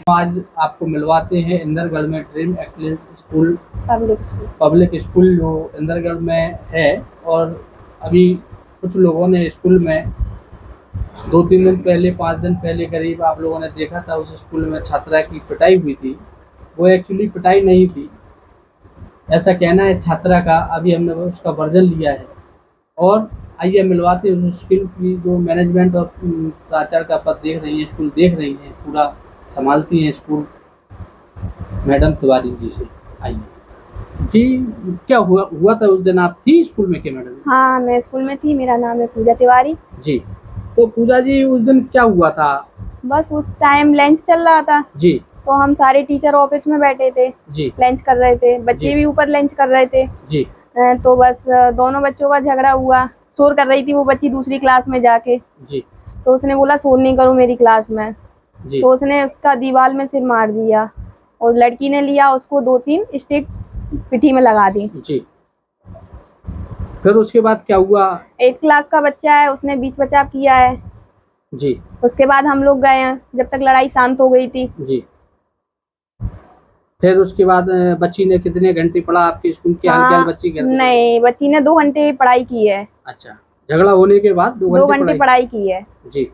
आज आपको मिलवाते हैं इंदरगढ़ में dream excellence school public school जो इंदरगढ़ में है। और अभी कुछ लोगों ने स्कूल में 2-3 दिन पहले, 5 दिन पहले करीब आप लोगों ने देखा था उस स्कूल में छात्रा की पिटाई हुई थी। वो एक्चुअली पिटाई नहीं थी, ऐसा कहना है छात्रा का। अभी हमने उसका वर्जन लिया है और आइए मिलवाते हैं उस स्कूल की जो मैनेजमेंट और प्राचार्य का पद देख रही है, स्कूल देख रही हैं, पूरा संभालती हैं स्कूल, मैडम तिवारी जी से। आइए जी, क्या हुआ था उस दिन? आप थी स्कूल में क्या मैडम? हाँ, मैं स्कूल में थी। मेरा नाम है पूजा तिवारी जी। तो पूजा जी उस दिन क्या हुआ था? बस उस टाइम लंच चल रहा था जी। तो हम सारे टीचर ऑफिस में बैठे थे जी। लंच कर रहे थे, बच्चे भी ऊपर लंच कर रहे थे जी। तो बस दोनों बच्चों का झगड़ा हुआ। शोर कर रही थी वो बच्ची दूसरी क्लास में जाके। जी। तो उसने बोला शोर नहीं करूँ मेरी क्लास में। जी। तो उसने उसका दीवार में सिर मार दिया और लड़की ने लिया उसको 2-3 स्टिक पिठी में लगा दी। जी। फिर उसके बाद क्या हुआ? 8th क्लास का बच्चा है, उसने बीच बचाव किया है। जी। उसके बाद हम लोग गए हैं जब तक लड़ाई शांत हो गई थी। जी। फिर उसके बाद बच्ची ने कितने घंटे पढ़ा आपके स्कूल के? हालचाल बच्ची घर पे? नहीं, बच्ची ने 2 घंटे पढ़ाई की है। अच्छा, झगड़ा होने के बाद 2 2 घंटे घंटे पढ़ाई की है। जी।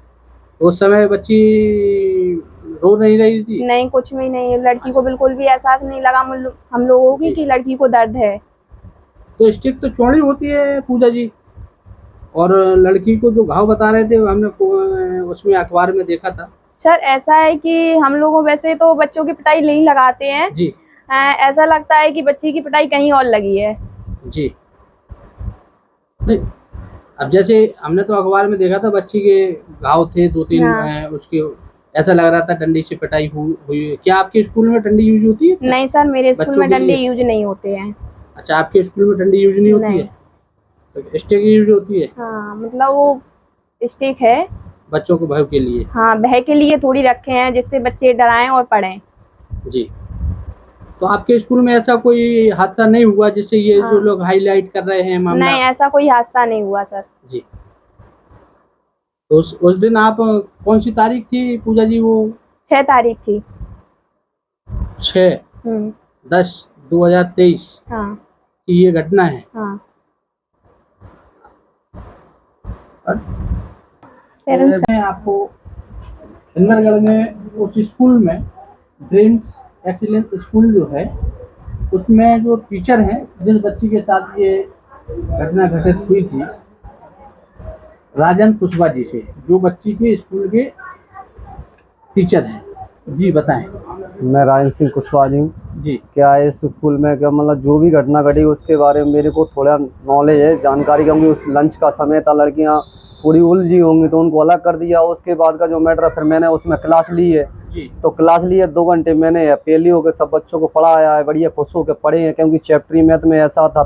उस समय बच्ची रो नहीं रही थी? नहीं, कुछ भी नहीं। लड़की को बिल्कुल भी एहसास नहीं लगा हम लोगों की कि लड़की को दर्द है। तो स्टिक तो चौड़ी होती है पूजा जी, और लड़की को जो घाव बता रहे थे हमने उसमें अखबार में देखा था। सर ऐसा है कि हम लोगों वैसे तो बच्चों की पिटाई नहीं लगाते हैं जी। ऐसा लगता है कि बच्ची की पिटाई कहीं और लगी है। जी। नहीं, अब जैसे हमने तो अखबार में देखा था बच्ची के घाव थे 2-3 उसके, ऐसा लग रहा था डंडी से पिटाई हुई। क्या आपके स्कूल में डंडी यूज होती है? नहीं सर, मेरे स्कूल में डंडे यूज नहीं होते हैं। अच्छा, आपके स्कूल में डंडी यूज नहीं होती है? तो स्टिक यूज होती है? हाँ, मतलब वो स्टिक है बच्चों को भय के लिए। हाँ, भय के लिए थोड़ी रखे हैं जिससे बच्चे डराएं और पढ़ें। जी। तो आपके स्कूल में ऐसा कोई हादसा नहीं हुआ जिससे ये जो लोग हाईलाइट कर रहे हैं मामला? नहीं, ऐसा कोई हादसा नहीं हुआ सर। जी। तो उस दिन आप कौन सी तारीख थी पूजा जी? वो 6 तारीख थी। 6/10/2023 हाँ। की ये घटना है। हाँ। मैं आपको इंदरगढ़ में उस स्कूल में ड्रीम्स एक्सीलेंस स्कूल जो है उसमें जो टीचर हैं जिस बच्ची के साथ ये घटना घटित हुई थी, राजन कुशवाहा जी से, जो बच्ची के स्कूल के टीचर हैं। जी बताएं। मैं राजन सिंह कुशवाहा जी। क्या है इस स्कूल में, क्या मतलब जो भी घटना घटी उसके बारे में मेरे को थोड़ा नॉलेज है, जानकारी, क्योंकि उस लंच का समय था, लड़कियां थोड़ी उलझी होंगी तो उनको अलग कर दिया। उसके बाद का जो मैटर है फिर मैंने उसमें क्लास ली है जी। तो क्लास ली है 2 घंटे मैंने पहली होकर सब बच्चों को पढ़ाया है, बढ़िया खुश होकर पढ़े हैं, क्योंकि चैप्टरी मैथ में ऐसा था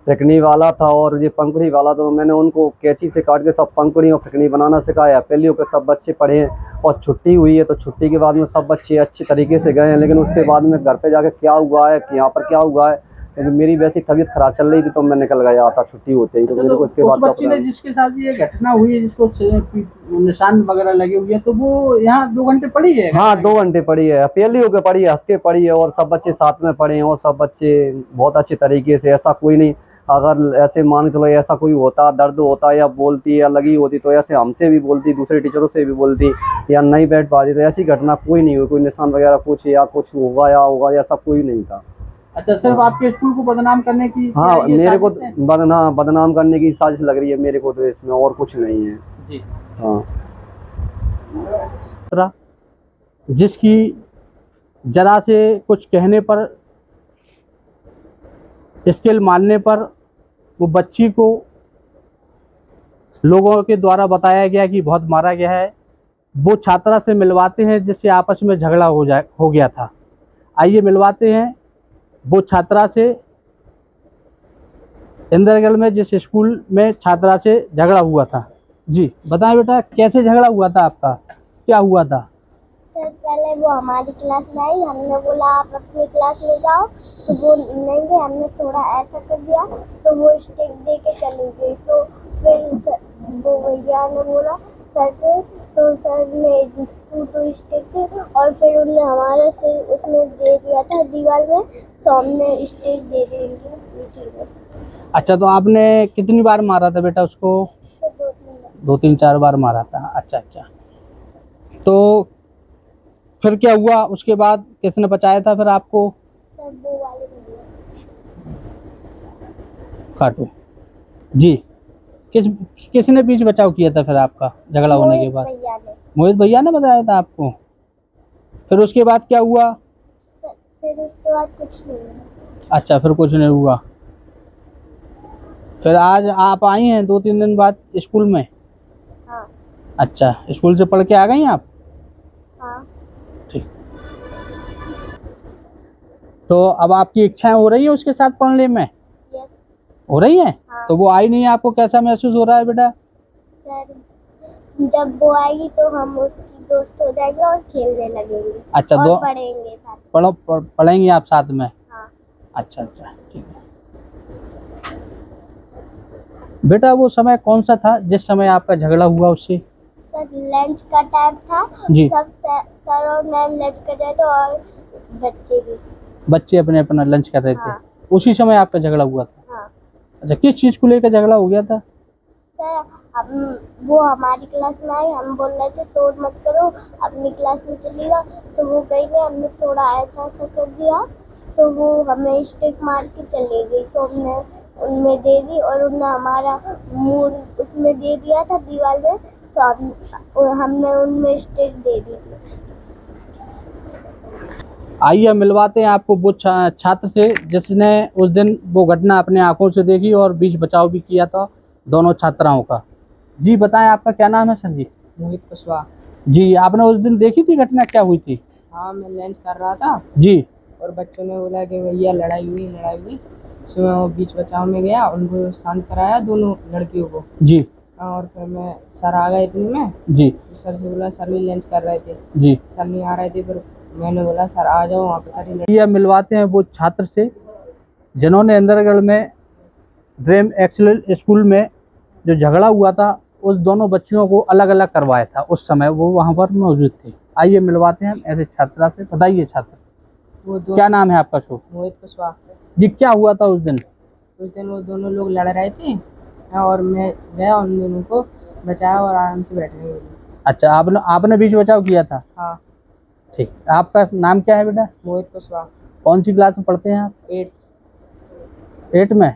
फिकनी वाला था और ये पंखुड़ी वाला था, तो मैंने उनको कैंची से काट के सब पंखुड़ी और फिकनी बनाना सिखाया। पहली होकर सब बच्चे पढ़े हैं और छुट्टी हुई है तो छुट्टी के बाद में सब बच्चे अच्छी तरीके से गए हैं। लेकिन उसके बाद में घर पे जाके क्या हुआ है कि यहाँ पर क्या हुआ है, क्योंकि मेरी वैसी तबीयत खराब चल रही थी तो मैं निकल गया था छुट्टी होते ही। तो मेरे को इसके बाद बच्ची ने जिसके साथ ये घटना हुई है, जिसको निशान वगैरह लगे हुए हैं, तो वो यहाँ 2 घंटे पढ़ी है? हाँ, 2 घंटे पढ़ी है, पहली होकर पढ़ी है, हंस के पढ़ी है और सब बच्चे साथ में पढ़े हैं और सब बच्चे बहुत अच्छे तरीके से। ऐसा कोई नहीं, अगर ऐसे मान चलो ऐसा कोई होता, दर्द होता या बोलती या लगी होती तो ऐसे हमसे भी बोलती, दूसरे टीचरों से भी बोलती या नहीं बैठ पाती। तो ऐसी घटना कोई नहीं हुई, कोई निशान वगैरह कुछ या कुछ होगा ऐसा कोई नहीं था। अच्छा, सिर्फ आपके स्कूल को बदनाम करने की? हाँ, मेरे को बदनाम करने की साजिश लग रही है मेरे को तो इसमें, और कुछ नहीं है जी। हाँ, जिसकी जरा से कुछ कहने पर, स्केल मारने पर वो बच्ची को लोगों के द्वारा बताया गया कि बहुत मारा गया है। वो छात्रा से मिलवाते हैं जिससे आपस में झगड़ा हो गया था। आइए मिलवाते हैं वो छात्रा से, इंदरगढ़ में जिस स्कूल में छात्रा से झगड़ा हुआ था। जी बताएं बेटा, कैसे झगड़ा हुआ था आपका, क्या हुआ था? सर पहले वो हमारी क्लास में आई, हमने बोला आप अपनी क्लास ले जाओ, तो वो नहीं गए, हमने थोड़ा ऐसा कर दिया तो वो स्टिक दे के चली गई। सो फिर वो भैया ने बोला सर से, तो सर ने 2 स्टिक थे और फिर उन्होंने हमारे से उसमें दे दिया था दीवार में, तो हमने स्टिक दे दी मिट्टी में। अच्छा, तो आपने कितनी बार मारा था बेटा उसको? सर 2-3 बार। 2-3-4 बार मारा था। अच्छा अच्छा। तो फिर क्या हुआ उसके बाद? किसने बचाया था फिर आपको? सर वो वाले भैया। काटो जी। किसने बीच बचाव किया था फिर आपका झगड़ा होने के बाद? भैया ने। मोहित भैया ने बताया था आपको? फिर उसके बाद क्या हुआ? फिर उसके बाद कुछ नहीं हुआ। अच्छा, फिर कुछ नहीं हुआ। फिर आज आप आई हैं 2-3 दिन बाद स्कूल में? हाँ। अच्छा, स्कूल से पढ़ के आ गई आप? हाँ। ठीक। तो अब आपकी इच्छाएं हो रही है उसके साथ पढ़ने में? यस। हो रही है? हाँ। तो वो आई नहीं है, आपको कैसा महसूस हो रहा है बेटा? सर जब वो आएगी तो हम उसकी दोस्त हो जाएंगे और खेलने लगेंगे। अच्छा, और दो पढ़ेंगे साथ में। पढ़ेंगे आप साथ में? हाँ। अच्छा अच्छा, ठीक है। बेटा वो समय कौन सा था जिस समय आपका झगड़ा हुआ उससे? सर लंच का टाइम था। जी। सब सर और मैम लंच कर रहे थे और बच्चे भी। बच्चे अपने अपना लंच कर रहे थे। हाँ। उसी समय आपका झगड़ा हुआ था? हाँ। अच्छा, किस चीज को लेकर झगड़ा हो गया था? सर वो हमारी क्लास में आई, हम बोल रहे थे शोर मत करो, अपनी क्लास में चली जाओ। तो वो गई नहीं, हमने थोड़ा ऐसा ऐसा कर दिया तो वो हमें स्टिक मार के चली गई। तो हमने उनमें दे दी और उन्होंने हमारा मुंह उसमें दे दिया था दीवार में, तो हमने उनमें स्टिक दे दी। आइए मिलवाते हैं आपको वो छात्र से जिसने उस दिन वो घटना अपने आंखों से देखी और बीच बचाव भी किया था दोनों छात्राओं का। जी बताएं, आपका क्या नाम है सर जी? मोहित कुशवाहा। जी, आपने उस दिन देखी थी घटना, क्या हुई थी? हाँ, मैं लंच कर रहा था जी। और बच्चों ने बोला कि भैया लड़ाई हुई। तो मैं वो बीच बचाव में गया, उनको शांत कराया दोनों लड़कियों को। जी। और फिर मैं सर आ गए इतने में। जी। सर से बोला, सर भी लंच कर रहे थे। जी। सर नहीं आ रहे थे, फिर मैंने बोला सर आ जाओ वहाँ पे सारी ये मिलवाते हैं वो छात्र से जिन्होंने इंदरगढ़ में ड्रीम एक्सीलेंस स्कूल में जो झगड़ा हुआ था उस दोनों बच्चियों को अलग अलग करवाया था। उस समय वो वहाँ पर मौजूद थे। आइए मिलवाते हैं ऐसे छात्रा से। बताइए छात्र, वो क्या नाम है आपका? शुभ। मोहित कुशवाहा। जी, क्या हुआ था उस दिन? उस दिन वो दोनों लोग लड़ रहे थे और मैं गया उन दोनों को बचाया और आराम से बैठने लगे। अच्छा, आपने बीच बचाव किया था? हाँ। ठीक। आपका नाम क्या है बेटा? मोहित कुशवाहा। कौन सी क्लास में पढ़ते हैं आप? 8। 8 में?